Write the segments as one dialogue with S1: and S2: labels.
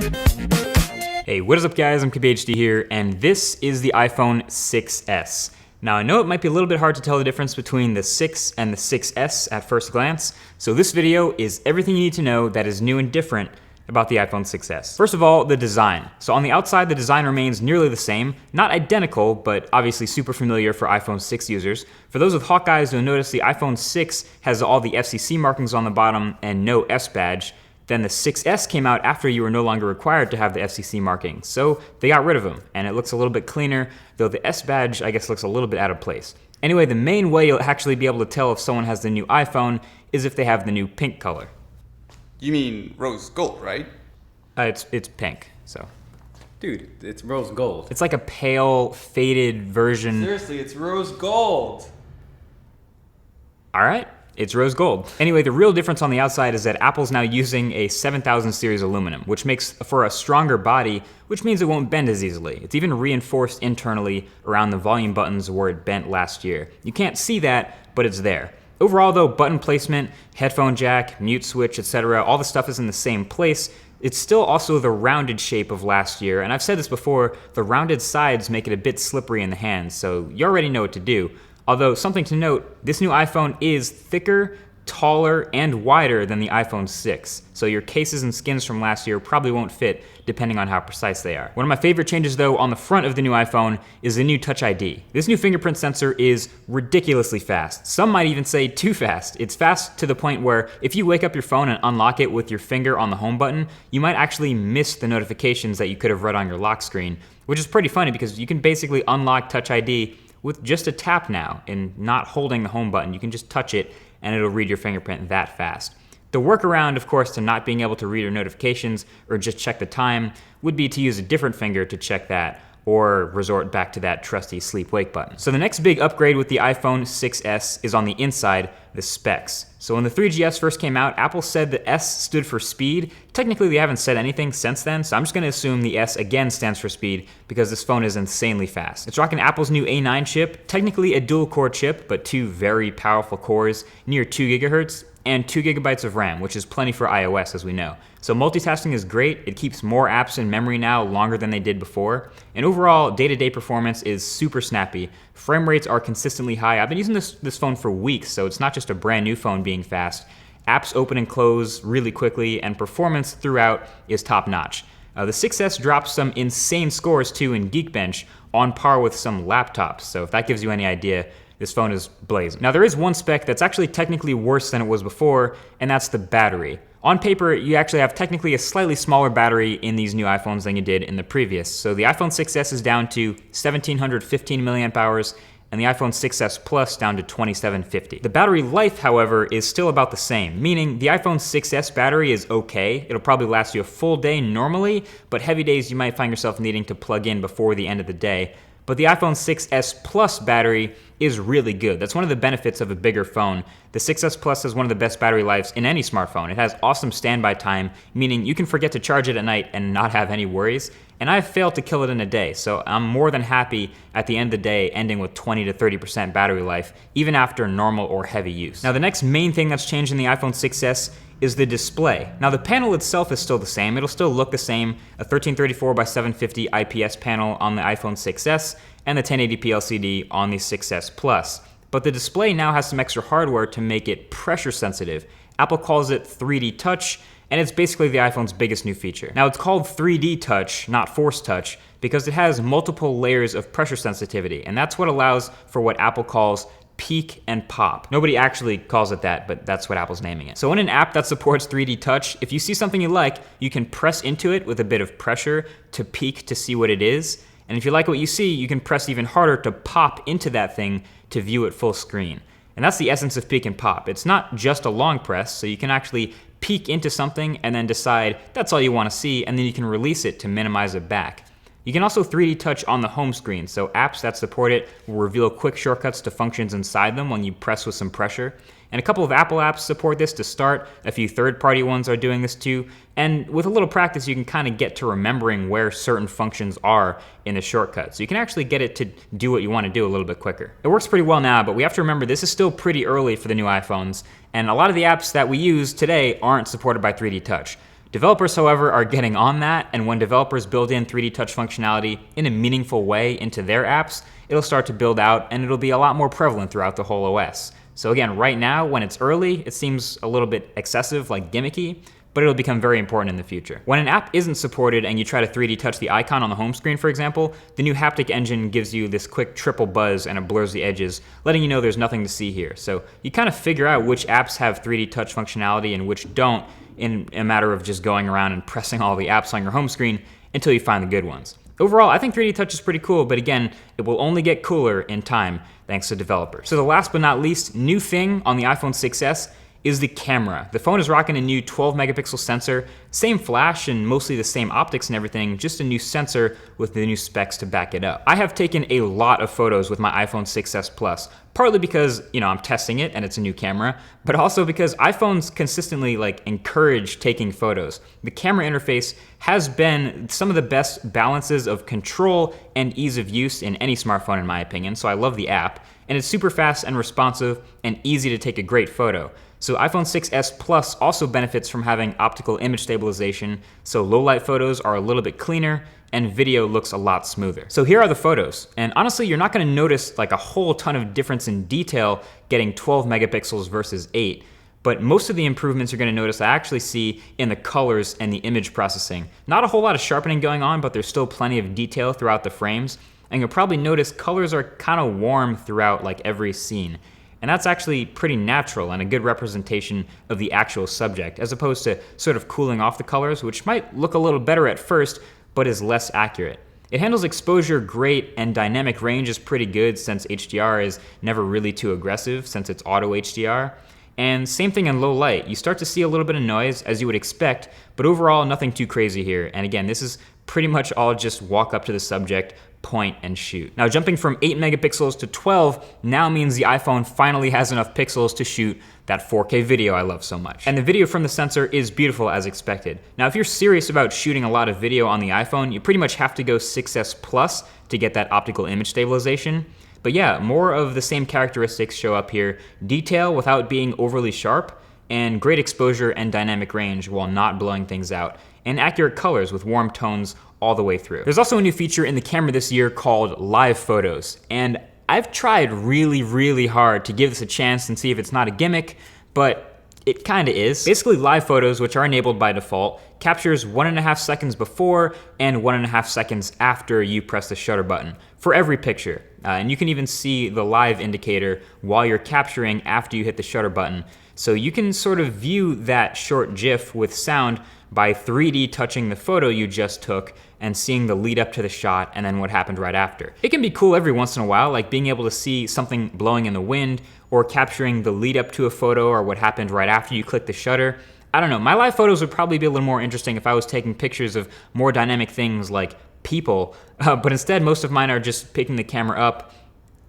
S1: Hey, what is up guys? I'm KBHD here, and this is the iPhone 6S. Now I know it might be a little bit hard to tell the difference between the 6 and the 6S at first glance, so this video is everything you need to know that is new and different about the iPhone 6S. First of all, the design. So on the outside, the design remains nearly the same, not identical, but obviously super familiar for iPhone 6 users. For those with hawk eyes, you'll notice the iPhone 6 has all the FCC markings on the bottom and no S badge. Then the 6S came out after you were no longer required to have the FCC markings, so they got rid of them, and it looks a little bit cleaner, though the S badge, I guess, looks a little bit out of place. Anyway, the main way you'll actually be able to tell if someone has the new iPhone is if they have the new pink color.
S2: You mean rose gold, right?
S1: It's pink, so.
S3: Dude, it's rose gold.
S1: It's like a pale, faded version.
S3: Seriously, it's rose gold.
S1: All right, it's rose gold. Anyway, the real difference on the outside is that Apple's now using a 7000 series aluminum, which makes for a stronger body, which means it won't bend as easily. It's even reinforced internally around the volume buttons where it bent last year. You can't see that, but it's there. Overall though, button placement, headphone jack, mute switch, etc., all the stuff is in the same place. It's still also the rounded shape of last year, and I've said this before, the rounded sides make it a bit slippery in the hands, so you already know what to do. Although, something to note, this new iPhone is thicker, taller, and wider than the iPhone 6, so your cases and skins from last year probably won't fit depending on how precise they are. One of my favorite changes though on the front of the new iPhone is the new Touch ID. This new fingerprint sensor is ridiculously fast. Some might even say too fast. It's fast to the point where if you wake up your phone and unlock it with your finger on the home button, you might actually miss the notifications that you could have read on your lock screen, which is pretty funny because you can basically unlock Touch ID with just a tap now and not holding the home button. You can just touch it and it'll read your fingerprint that fast. The workaround, of course, to not being able to read your notifications or just check the time would be to use a different finger to check that or resort back to that trusty sleep-wake button. So the next big upgrade with the iPhone 6S is on the inside, the specs. So when the 3GS first came out, Apple said the S stood for speed. Technically, they haven't said anything since then, so I'm just gonna assume the S again stands for speed because this phone is insanely fast. It's rocking Apple's new A9 chip, technically a dual-core chip, but two very powerful cores, near 2 gigahertz, and 2 gigabytes of RAM, which is plenty for iOS, as we know. So multitasking is great. It keeps more apps in memory now longer than they did before. And overall, day-to-day performance is super snappy. Frame rates are consistently high. I've been using this phone for weeks, so it's not just a brand new phone being fast. Apps open and close really quickly, and performance throughout is top-notch. The 6S drops some insane scores too in Geekbench, on par with some laptops. So if that gives you any idea, this phone is blazing. Now there is one spec that's actually technically worse than it was before, and that's the battery. On paper, you actually have technically a slightly smaller battery in these new iPhones than you did in the previous. So the iPhone 6S is down to 1715 milliamp hours, and the iPhone 6S Plus down to 2750. The battery life, however, is still about the same, meaning the iPhone 6S battery is okay. It'll probably last you a full day normally, but heavy days you might find yourself needing to plug in before the end of the day. But the iPhone 6S Plus battery is really good. That's one of the benefits of a bigger phone. The 6S Plus has one of the best battery lives in any smartphone. It has awesome standby time, meaning you can forget to charge it at night and not have any worries. And I've failed to kill it in a day, so I'm more than happy at the end of the day ending with 20 to 30% battery life, even after normal or heavy use. Now the next main thing that's changed in the iPhone 6S is the display. Now the panel itself is still the same. It'll still look the same, a 1334 by 750 IPS panel on the iPhone 6S and the 1080p LCD on the 6S Plus. But the display now has some extra hardware to make it pressure sensitive. Apple calls it 3D Touch, and it's basically the iPhone's biggest new feature. Now it's called 3D Touch, not Force Touch, because it has multiple layers of pressure sensitivity, and that's what allows for what Apple calls peak and pop. Nobody actually calls it that, but that's what Apple's naming it. So in an app that supports 3D Touch, if you see something you like, you can press into it with a bit of pressure to peek to see what it is. And if you like what you see, you can press even harder to pop into that thing to view it full screen. And that's the essence of peek and pop. It's not just a long press, so you can actually peek into something and then decide that's all you want to see, and then you can release it to minimize it back. You can also 3D touch on the home screen, so apps that support it will reveal quick shortcuts to functions inside them when you press with some pressure. And a couple of Apple apps support this to start, a few third-party ones are doing this too, and with a little practice you can kind of get to remembering where certain functions are in the shortcut. So you can actually get it to do what you want to do a little bit quicker. It works pretty well now, but we have to remember this is still pretty early for the new iPhones, and a lot of the apps that we use today aren't supported by 3D touch. Developers, however, are getting on that, and when developers build in 3D touch functionality in a meaningful way into their apps, it'll start to build out and it'll be a lot more prevalent throughout the whole OS. So again, right now, when it's early, it seems a little bit excessive, like gimmicky, but it'll become very important in the future. When an app isn't supported and you try to 3D touch the icon on the home screen, for example, the new haptic engine gives you this quick triple buzz and it blurs the edges, letting you know there's nothing to see here. So you kind of figure out which apps have 3D touch functionality and which don't in a matter of just going around and pressing all the apps on your home screen until you find the good ones. Overall, I think 3D touch is pretty cool, but again, it will only get cooler in time thanks to developers. So the last but not least new thing on the iPhone 6s is the camera. The phone is rocking a new 12 megapixel sensor, same flash and mostly the same optics and everything, just a new sensor with the new specs to back it up. I have taken a lot of photos with my iPhone 6s Plus, partly because, I'm testing it and it's a new camera, but also because iPhones consistently encourage taking photos. The camera interface has been some of the best balances of control and ease of use in any smartphone in my opinion, so I love the app, and it's super fast and responsive and easy to take a great photo. So iPhone 6s Plus also benefits from having optical image stabilization, so low light photos are a little bit cleaner and video looks a lot smoother. So here are the photos, and honestly you're not going to notice a whole ton of difference in detail getting 12 megapixels versus 8, but most of the improvements you're going to notice I actually see in the colors and the image processing. Not a whole lot of sharpening going on, but there's still plenty of detail throughout the frames, and you'll probably notice colors are kind of warm throughout every scene. And that's actually pretty natural and a good representation of the actual subject, as opposed to sort of cooling off the colors, which might look a little better at first, but is less accurate. It handles exposure great, and dynamic range is pretty good since HDR is never really too aggressive since it's auto HDR. And same thing in low light. You start to see a little bit of noise as you would expect, but overall nothing too crazy here. And again, this is pretty much all just walk up to the subject, point, and shoot. Now jumping from 8 megapixels to 12 now means the iPhone finally has enough pixels to shoot that 4K video I love so much. And the video from the sensor is beautiful as expected. Now if you're serious about shooting a lot of video on the iPhone, you pretty much have to go 6S Plus to get that optical image stabilization. But yeah, more of the same characteristics show up here. Detail without being overly sharp, and great exposure and dynamic range while not blowing things out, and accurate colors with warm tones all the way through. There's also a new feature in the camera this year called live photos, and I've tried really hard to give this a chance and see if it's not a gimmick, but it kinda is. Basically, live photos, which are enabled by default, captures 1.5 seconds before and 1.5 seconds after you press the shutter button for every picture. And you can even see the live indicator while you're capturing after you hit the shutter button. So you can sort of view that short GIF with sound by 3D touching the photo you just took and seeing the lead up to the shot and then what happened right after. It can be cool every once in a while, like being able to see something blowing in the wind or capturing the lead up to a photo or what happened right after you click the shutter. I don't know, my live photos would probably be a little more interesting if I was taking pictures of more dynamic things like people, but instead most of mine are just picking the camera up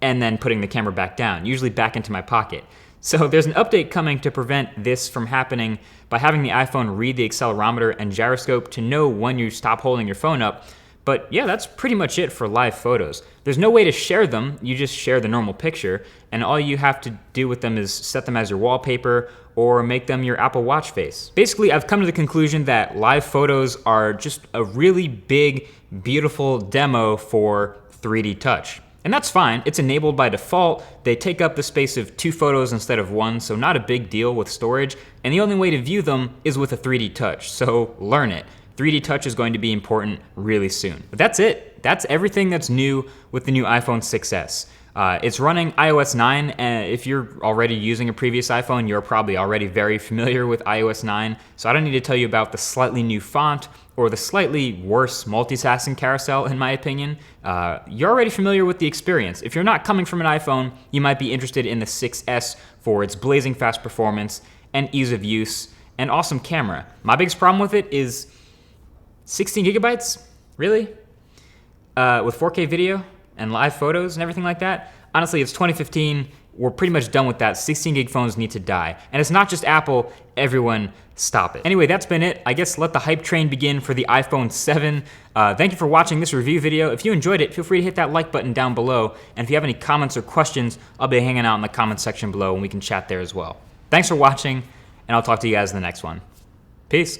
S1: and then putting the camera back down, usually back into my pocket. So there's an update coming to prevent this from happening by having the iPhone read the accelerometer and gyroscope to know when you stop holding your phone up. But yeah, that's pretty much it for live photos. There's no way to share them, you just share the normal picture, and all you have to do with them is set them as your wallpaper or make them your Apple Watch face. Basically, I've come to the conclusion that live photos are just a really big, beautiful demo for 3D touch. And that's fine, it's enabled by default. They take up the space of 2 photos instead of 1, so not a big deal with storage. And the only way to view them is with a 3D touch, so learn it. 3D touch is going to be important really soon. But that's it. That's everything that's new with the new iPhone 6s. It's running iOS 9, and if you're already using a previous iPhone, you're probably already very familiar with iOS 9, so I don't need to tell you about the slightly new font or the slightly worse multitasking carousel, in my opinion. You're already familiar with the experience. If you're not coming from an iPhone, you might be interested in the 6S for its blazing fast performance and ease of use and awesome camera. My biggest problem with it is 16 gigabytes? Really? With 4K video and live photos and everything like that? Honestly, it's 2015. We're pretty much done with that. 16 gig phones need to die. And it's not just Apple, everyone stop it. Anyway, that's been it. I guess let the hype train begin for the iPhone 7. Thank you for watching this review video. If you enjoyed it, feel free to hit that like button down below. And if you have any comments or questions, I'll be hanging out in the comments section below and we can chat there as well. Thanks for watching, and I'll talk to you guys in the next one. Peace.